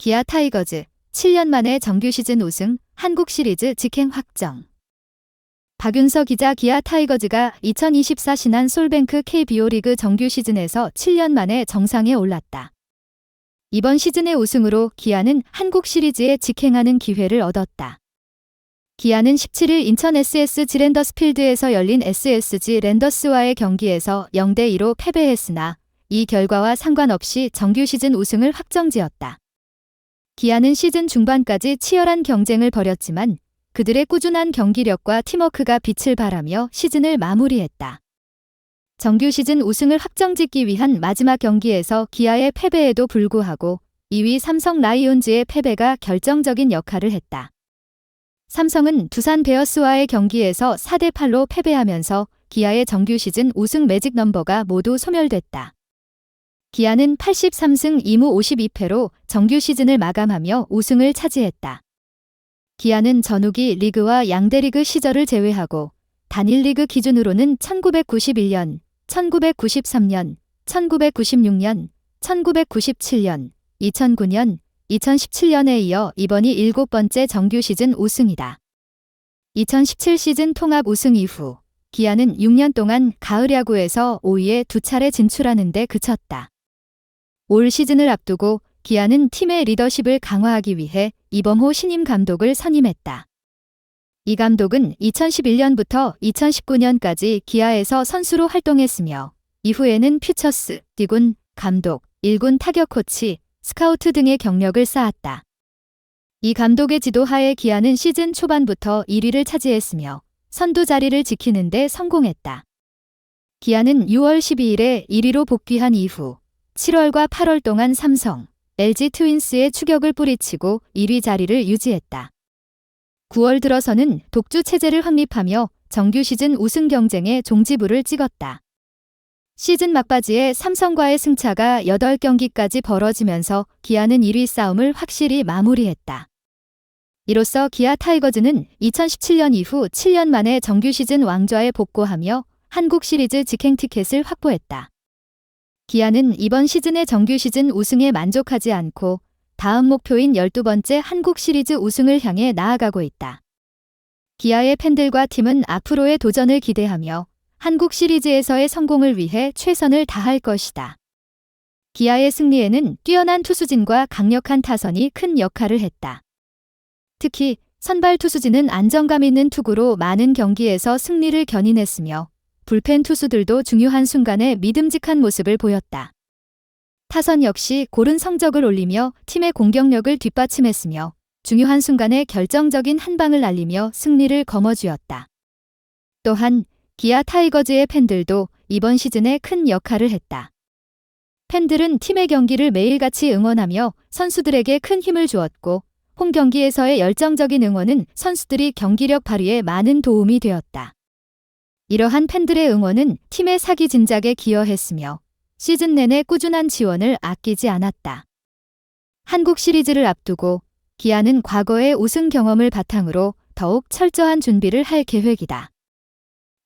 기아 타이거즈 7년 만에 정규 시즌 우승, 한국 시리즈 직행 확정. 박윤서 기자. 기아 타이거즈가 2024 신한 솔뱅크 KBO 리그 정규 시즌에서 7년 만에 정상에 올랐다. 이번 시즌의 우승으로 기아는 한국 시리즈에 직행하는 기회를 얻었다. 기아는 17일 인천 SSG 랜더스필드에서 열린 SSG 랜더스와의 경기에서 0대2로 패배했으나 이 결과와 상관없이 정규 시즌 우승을 확정지었다. 기아는 시즌 중반까지 치열한 경쟁을 벌였지만 그들의 꾸준한 경기력과 팀워크가 빛을 발하며 시즌을 마무리했다. 정규 시즌 우승을 확정짓기 위한 마지막 경기에서 기아의 패배에도 불구하고 2위 삼성 라이온즈의 패배가 결정적인 역할을 했다. 삼성은 두산 베어스와의 경기에서 4대8로 패배하면서 기아의 정규 시즌 우승 매직 넘버가 모두 소멸됐다. 기아는 83승 2무 52패로 정규 시즌을 마감하며 우승을 차지했다. 기아는 전후기 리그와 양대리그 시절을 제외하고 단일 리그 기준으로는 1991년, 1993년, 1996년, 1997년, 2009년, 2017년에 이어 이번이 7번째 정규 시즌 우승이다. 2017 시즌 통합 우승 이후 기아는 6년 동안 가을 야구에서 5위에 2차례 진출하는 데 그쳤다. 올 시즌을 앞두고 기아는 팀의 리더십을 강화하기 위해 이범호 신임 감독을 선임했다. 이 감독은 2011년부터 2019년까지 기아에서 선수로 활동했으며 이후에는 퓨처스, D군, 감독, 1군 타격 코치, 스카우트 등의 경력을 쌓았다. 이 감독의 지도하에 기아는 시즌 초반부터 1위를 차지했으며 선두 자리를 지키는 데 성공했다. 기아는 6월 12일에 1위로 복귀한 이후 7월과 8월 동안 삼성, LG 트윈스의 추격을 뿌리치고 1위 자리를 유지했다. 9월 들어서는 독주 체제를 확립하며 정규 시즌 우승 경쟁에 종지부를 찍었다. 시즌 막바지에 삼성과의 승차가 8경기까지 벌어지면서 기아는 1위 싸움을 확실히 마무리했다. 이로써 기아 타이거즈는 2017년 이후 7년 만에 정규 시즌 왕좌에 복구하며 한국 시리즈 직행 티켓을 확보했다. 기아는 이번 시즌의 정규 시즌 우승에 만족하지 않고 다음 목표인 12번째 한국 시리즈 우승을 향해 나아가고 있다. 기아의 팬들과 팀은 앞으로의 도전을 기대하며 한국 시리즈에서의 성공을 위해 최선을 다할 것이다. 기아의 승리에는 뛰어난 투수진과 강력한 타선이 큰 역할을 했다. 특히 선발 투수진은 안정감 있는 투구로 많은 경기에서 승리를 견인했으며 불펜 투수들도 중요한 순간에 믿음직한 모습을 보였다. 타선 역시 고른 성적을 올리며 팀의 공격력을 뒷받침했으며 중요한 순간에 결정적인 한 방을 날리며 승리를 거머쥐었다. 또한 기아 타이거즈의 팬들도 이번 시즌에 큰 역할을 했다. 팬들은 팀의 경기를 매일같이 응원하며 선수들에게 큰 힘을 주었고 홈 경기에서의 열정적인 응원은 선수들이 경기력 발휘에 많은 도움이 되었다. 이러한 팬들의 응원은 팀의 사기 진작에 기여했으며 시즌 내내 꾸준한 지원을 아끼지 않았다. 한국 시리즈를 앞두고 기아는 과거의 우승 경험을 바탕으로 더욱 철저한 준비를 할 계획이다.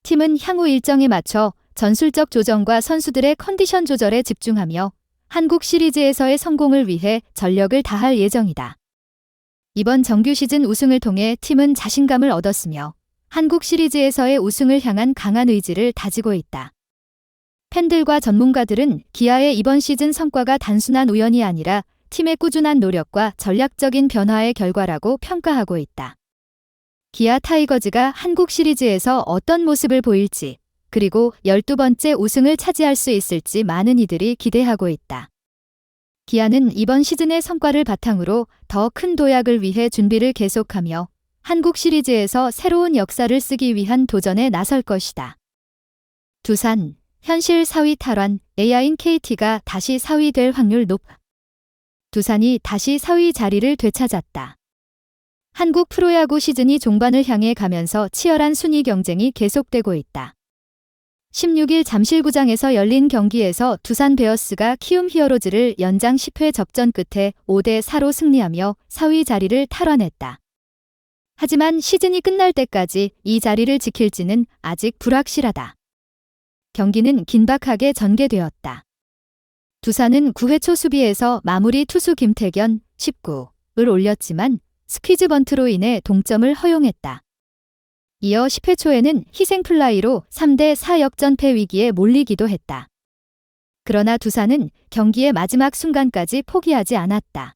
팀은 향후 일정에 맞춰 전술적 조정과 선수들의 컨디션 조절에 집중하며 한국 시리즈에서의 성공을 위해 전력을 다할 예정이다. 이번 정규 시즌 우승을 통해 팀은 자신감을 얻었으며 한국 시리즈에서의 우승을 향한 강한 의지를 다지고 있다. 팬들과 전문가들은 기아의 이번 시즌 성과가 단순한 우연이 아니라 팀의 꾸준한 노력과 전략적인 변화의 결과라고 평가하고 있다. 기아 타이거즈가 한국 시리즈에서 어떤 모습을 보일지, 그리고 12번째 우승을 차지할 수 있을지 많은 이들이 기대하고 있다. 기아는 이번 시즌의 성과를 바탕으로 더 큰 도약을 위해 준비를 계속하며 한국 시리즈에서 새로운 역사를 쓰기 위한 도전에 나설 것이다. 두산, 현실 4위 탈환, AI인 KT가 다시 4위 될 확률 높. 두산이 다시 4위 자리를 되찾았다. 한국 프로야구 시즌이 종반을 향해 가면서 치열한 순위 경쟁이 계속되고 있다. 16일 잠실구장에서 열린 경기에서 두산 베어스가 키움 히어로즈를 연장 10회 접전 끝에 5대4로 승리하며 4위 자리를 탈환했다. 하지만 시즌이 끝날 때까지 이 자리를 지킬지는 아직 불확실하다. 경기는 긴박하게 전개되었다. 두산은 9회 초 수비에서 마무리 투수 김태견 19을 올렸지만 스퀴즈 번트로 인해 동점을 허용했다. 이어 10회 초에는 희생플라이로 3대4 역전패 위기에 몰리기도 했다. 그러나 두산은 경기의 마지막 순간까지 포기하지 않았다.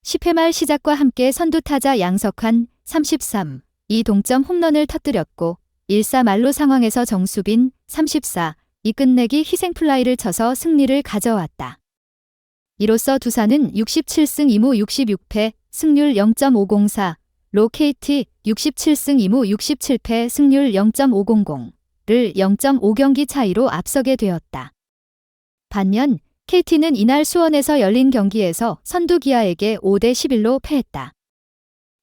10회 말 시작과 함께 선두타자 양석환 33, 이 동점 홈런을 터뜨렸고 1사 만루 상황에서 정수빈 34, 이 끝내기 희생플라이를 쳐서 승리를 가져왔다. 이로써 두산은 67승 2무 66패, 승률 0.504, 로 KT 67승 2무 67패 승률 0.500를 0.5경기 차이로 앞서게 되었다. 반면 KT는 이날 수원에서 열린 경기에서 선두 기아에게 5대11로 패했다.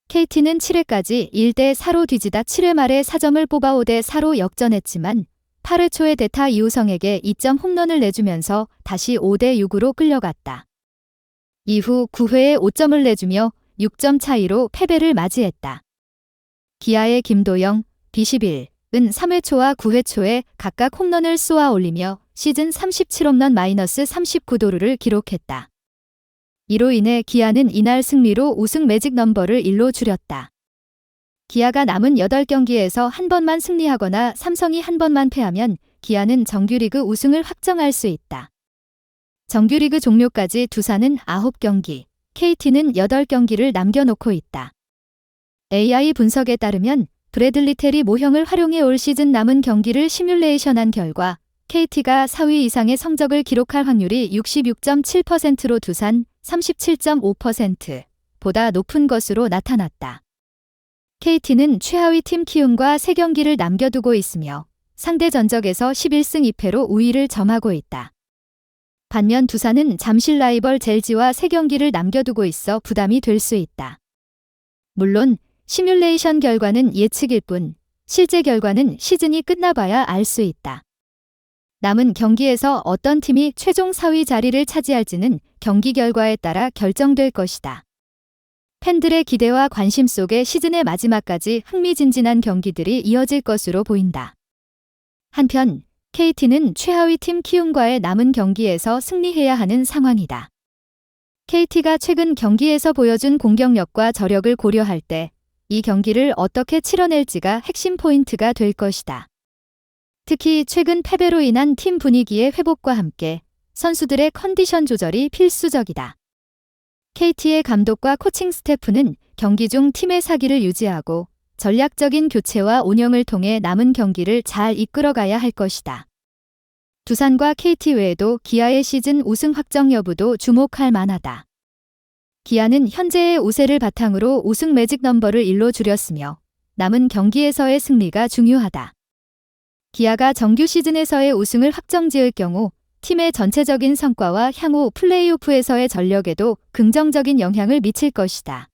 KT는 7회까지 1대4로 뒤지다 7회 말에 4점을 뽑아 5대4로 역전했지만 8회 초에 대타 이우성에게 2점 홈런을 내주면서 다시 5대6으로 끌려갔다. 이후 9회에 5점을 내주며 6점 차이로 패배를 맞이했다. 기아의 김도영, B11은 3회 초와 9회 초에 각각 홈런을 쏘아 올리며 시즌 37홈런 마이너스 39도루를 기록했다. 이로 인해 기아는 이날 승리로 우승 매직 넘버를 1로 줄였다. 기아가 남은 8경기에서 한 번만 승리하거나 삼성이 한 번만 패하면 기아는 정규리그 우승을 확정할 수 있다. 정규리그 종료까지 두산은 9경기, KT는 8경기를 남겨놓고 있다. AI 분석에 따르면 브래들리 테리 모형을 활용해 올 시즌 남은 경기를 시뮬레이션한 결과 KT가 4위 이상의 성적을 기록할 확률이 66.7%로 두산 37.5%보다 높은 것으로 나타났다. KT는 최하위 팀 키움과 3경기를 남겨두고 있으며 상대 전적에서 11승 2패로 우위를 점하고 있다. 반면 두산은 잠실 라이벌 젤지와 3경기를 남겨두고 있어 부담이 될 수 있다. 물론 시뮬레이션 결과는 예측일 뿐 실제 결과는 시즌이 끝나봐야 알 수 있다. 남은 경기에서 어떤 팀이 최종 4위 자리를 차지할지는 경기 결과에 따라 결정될 것이다. 팬들의 기대와 관심 속에 시즌의 마지막까지 흥미진진한 경기들이 이어질 것으로 보인다. 한편 KT는 최하위 팀 키움과의 남은 경기에서 승리해야 하는 상황이다. KT가 최근 경기에서 보여준 공격력과 저력을 고려할 때 이 경기를 어떻게 치러낼지가 핵심 포인트가 될 것이다. 특히 최근 패배로 인한 팀 분위기의 회복과 함께 선수들의 컨디션 조절이 필수적이다. KT의 감독과 코칭 스태프는 경기 중 팀의 사기를 유지하고 전략적인 교체와 운영을 통해 남은 경기를 잘 이끌어가야 할 것이다. 두산과 KT 외에도 기아의 시즌 우승 확정 여부도 주목할 만하다. 기아는 현재의 우세를 바탕으로 우승 매직 넘버를 1로 줄였으며 남은 경기에서의 승리가 중요하다. 기아가 정규 시즌에서의 우승을 확정지을 경우 팀의 전체적인 성과와 향후 플레이오프에서의 전력에도 긍정적인 영향을 미칠 것이다.